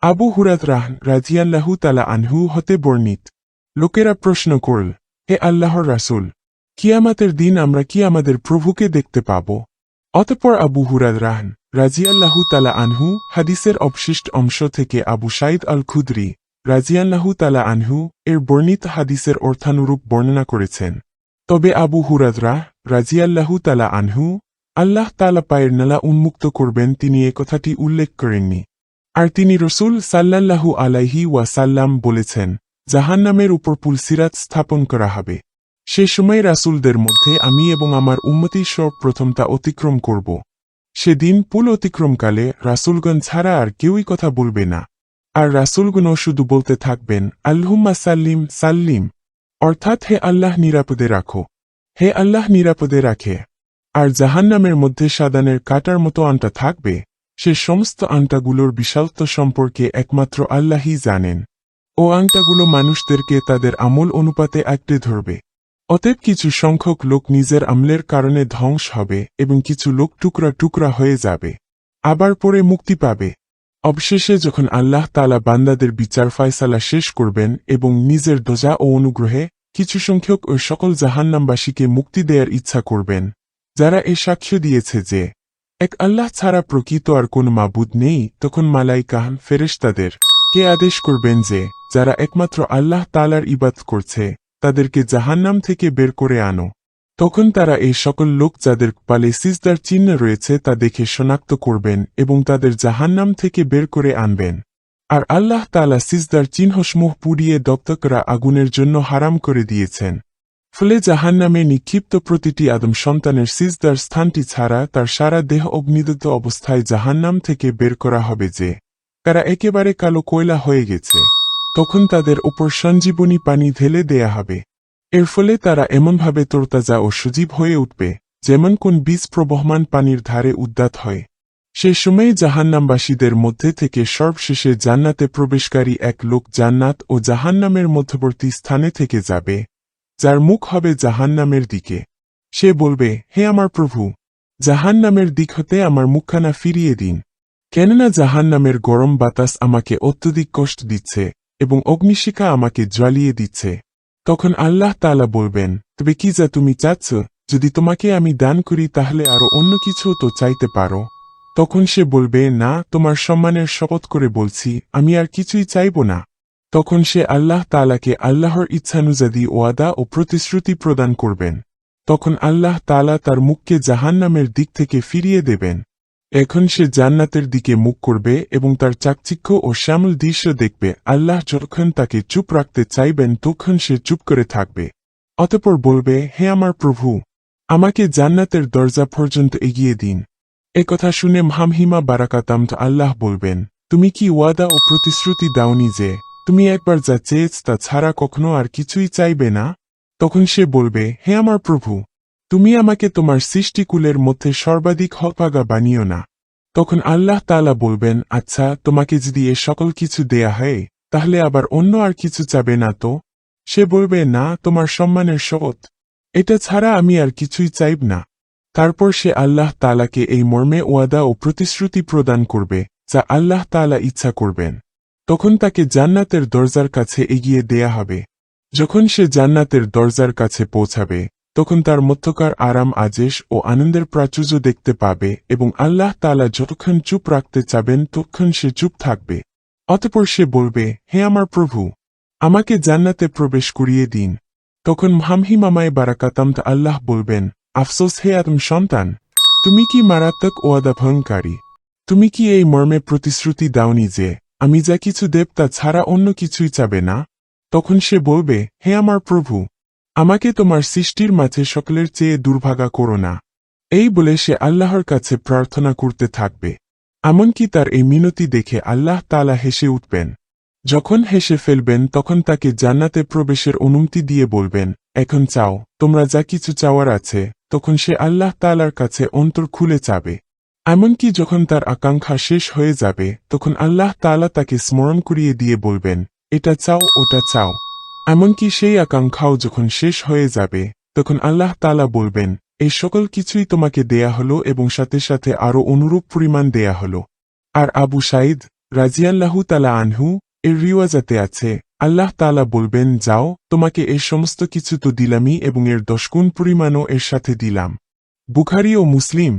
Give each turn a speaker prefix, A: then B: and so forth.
A: আবু হুরায়রা রাদিয়াল্লাহু তাআলা আনহু হতে বর্ণিত। লোকেরা প্রশ্ন করল, হে আল্লাহর রাসূল, কিয়ামতের দিন আমরা কি আমাদের প্রভুকে দেখতে পাব? অতঃপর আবু হুরায়রা রাদিয়াল্লাহু তাআলা আনহু হাদিসের অবশিষ্ট অংশ থেকে আবু সাঈদ আল খুদরি রাদিয়াল্লাহু তাআলা আনহু এর বর্ণিত হাদিসের অর্থানুরূপ বর্ণনা করেছেন। তবে আবু হুরায়রা রাদিয়াল্লাহু তাআলা আনহু আল্লাহ তাআলা পায়ের নালা উন্মুক্ত করবেন তিনি এ কথাটি উল্লেখ করেননি। আর তিনি রাসূল সাল্লাল্লাহু আলাইহি ওয়াসাল্লাম বলেছেন, জাহান্নামের উপর পুল সিরাত স্থাপন করা হবে। সে সময় রাসূলদের মধ্যে আমি এবং আমার উম্মতি সর্বপ্রথম তা অতিক্রম করব। সেদিন পুল অতিক্রমকালে রাসূলগণ ছাড়া আর কেউই কথা বলবে না। আর রাসূলগণও শুধু বলতে থাকবেন, আল্লাহুম্মা সাল্লিম সাল্লিম, অর্থাৎ হে আল্লাহ নিরাপদে রাখো, হে আল্লাহ নিরাপদে রাখে। আর জাহান্নামের মধ্যে সাদানের কাঁটার মতো আনটা থাকবে, সে সমস্ত আংটাগুলোর বিশালত্ব সম্পর্কে একমাত্র আল্লাহই জানেন। ও আংটাগুলো মানুষদেরকে তাদের আমল অনুপাতে আঁকড়ে ধরবে। অতএব কিছু সংখ্যক লোক নিজের আমলের কারণে ধ্বংস হবে এবং কিছু লোক টুকরা টুকরা হয়ে যাবে, আবার পরে মুক্তি পাবে। অবশেষে যখন আল্লাহ তাআলা বান্দাদের বিচার ফায়সালা শেষ করবেন এবং নিজের দয়া ও অনুগ্রহে কিছু সংখ্যক ওই সকল জাহান্নামবাসীকে মুক্তি দেয়ার ইচ্ছা করবেন, যারা এ সাক্ষ্য দিয়েছে যে এক আল্লাহ ছাড়া প্রকৃত আর কোন মাবুদ নেই, তখন মালাইকা ফেরেশতাদের কে আদেশ করবেন যে যারা একমাত্র আল্লাহ তাআলার ইবাদত করছে তাদেরকে জাহান্নাম থেকে বের করে আনো। তখন তারা এই সকল লোক যাদের কপালে সিজদার চিহ্ন রয়েছে তা দেখে শনাক্ত করবেন এবং তাদের জাহান্নাম থেকে বের করে আনবেন। আর আল্লাহ তাআলা সিজদার চিহ্নসমূহ পুড়িয়ে দগ্ধ করা আগুনের জন্য হারাম করে দিয়েছেন। ফলে জাহান্নামে নিক্ষিপ্ত প্রতিটি আদম সন্তানের সিজদার স্থানটি ছাড়া তার সারা দেহ অগ্নিদগ্ধ অবস্থায় জাহান্নাম থেকে বের করা হবে যে তারা একেবারে কালো কয়লা হয়ে গেছে। তখন তাদের ওপর সঞ্জীবনী পানি ঢেলে দেয়া হবে। এর ফলে তারা এমনভাবে তরতাজা ও সজীব হয়ে উঠবে যেমন কোন বীজ প্রবহমান পানির ধারে উদ্যাত হয়। সে সময়ে জাহান্নামবাসীদের মধ্যে থেকে সর্বশেষে জান্নাতে প্রবেশকারী এক লোক জান্নাত ও জাহান্নামের মধ্যবর্তী স্থানে থেকে যাবে, যার মুখ হবে জাহান্নামের দিকে। সে বলবে, হে আমার প্রভু, জাহান্নামের দিক হতে আমার মুখখানা ফিরিয়ে দিন, কেননা জাহান্নামের গরম বাতাস আমাকে অত্যধিক কষ্ট দিচ্ছে এবং অগ্নিশিখা আমাকে জ্বালিয়ে দিচ্ছে। তখন আল্লাহ তাআলা বলবেন, তবে কি যা তুমি চাচ্ছ? যদি তোমাকে আমি দান করি তাহলে আরো অন্য কিছু তো চাইতে পারো। তখন সে বলবে, না, তোমার সম্মানের শপথ করে বলছি, আমি আর কিছুই চাইব না। তখন সে আল্লাহ তাআলাকে আল্লাহর ইচ্ছানুযায়ী ওয়াদা ও প্রতিশ্রুতি প্রদান করবেন। তখন আল্লাহ তাআলা তার মুখকে জাহান্নামের দিক থেকে ফিরিয়ে দেবেন। এখন সে জান্নাতের দিকে মুখ করবে এবং তার চাকচিক্য ও শ্যামল দৃশ্য দেখবে। আল্লাহ যখন তাকে চুপ রাখতে চাইবেন তখন সে চুপ করে থাকবে। অতঃপর বলবে, হে আমার প্রভু, আমাকে জান্নাতের দরজা পর্যন্ত এগিয়ে দিন। একথা শুনে মহামহিমা বারাকাতামত আল্লাহ বলবেন, তুমি কি ওয়াদা ও প্রতিশ্রুতি দাওনি যে তুমি একবার যা চেয়েছ তা ছাড়া কখনো আর কিছুই চাইবে না? তখন সে বলবে, হে আমার প্রভু, তুমি আমাকে তোমার সৃষ্টিকুলের মধ্যে সর্বাধিক হতভাগা বানিও না। তখন আল্লাহ তাআলা বলবেন, আচ্ছা, তোমাকে যদি এ সকল কিছু দেয়া হয় তাহলে আবার অন্য আর কিছু চাবে না তো? সে বলবে, না, তোমার সম্মানের শপথ, এটা ছাড়া আমি আর কিছুই চাইব না। তারপর সে আল্লাহ তাআলাকে এই মর্মে ওয়াদা ও প্রতিশ্রুতি প্রদান করবে যা আল্লাহ তাআলা ইচ্ছা করবেন। তখন তাকে জান্নাতের দরজার কাছে এগিয়ে দেয়া হবে। যখন সে জান্নাতের দরজার কাছে পৌঁছাবে তখন তার মধ্যকার আরাম আজেশ ও আনন্দের প্রাচুর্য দেখতে পাবে এবং আল্লাহ তাআলা যতক্ষণ চুপ রাখতে চাবেন ততক্ষণ সে চুপ থাকবে। অতঃপর সে বলবে, হে আমার প্রভু, আমাকে জান্নাতে প্রবেশ করিয়ে দিন। তখন মহামহিমায় বারাকাতামত আল্লাহ বলবেন, আফসোস হে আদম সন্তান, তুমি কি মারাত্মক ওয়াদা ভঙ্গকারী! তুমি কি এই মর্মে প্রতিশ্রুতি দাওনি যে আমি যা কিছু দেব তা ছাড়া অন্য কিছুই চাবে না? তখন সে বলবে, হে আমার প্রভু, আমাকে তোমার সৃষ্টির মাঝে সকলের চেয়ে দুর্ভাগা করো না। এই বলে সে আল্লাহর কাছে প্রার্থনা করতে থাকবে। এমনকি তার এই মিনতি দেখে আল্লাহ তাআলা হেসে উঠবেন। যখন হেসে ফেলবেন তখন তাকে জান্নাতে প্রবেশের অনুমতি দিয়ে বলবেন, এখন চাও তোমরা যা কিছু চাওয়ার আছে। তখন সে আল্লাহ তাআলার কাছে অন্তর খুলে চাবে। এমনকি যখন তার আকাঙ্ক্ষা শেষ হয়ে যাবে তখন আল্লাহ তাআলা তাকে স্মরণ করিয়ে দিয়ে বলবেন, এটা চাও, ওটা চাও। এমনকি সেই আকাঙ্ক্ষাও যখন শেষ হয়ে যাবে তখন আল্লাহ তাআলা বলবেন, এই সকল কিছুই তোমাকে দেয়া হলো এবং সাথে সাথে আরও অনুরূপ পরিমাণ দেয়া হলো। আর আবু সাঈদ রাজিয়াল্লাহু তালা আনহু এর রিওয়াজাতে আছে, আল্লাহ তাআলা বলবেন, যাও, তোমাকে এর সমস্ত কিছু তো দিলামই এবং এর 10 গুণ পরিমাণও এর সাথে দিলাম। বুখারী ও মুসলিম।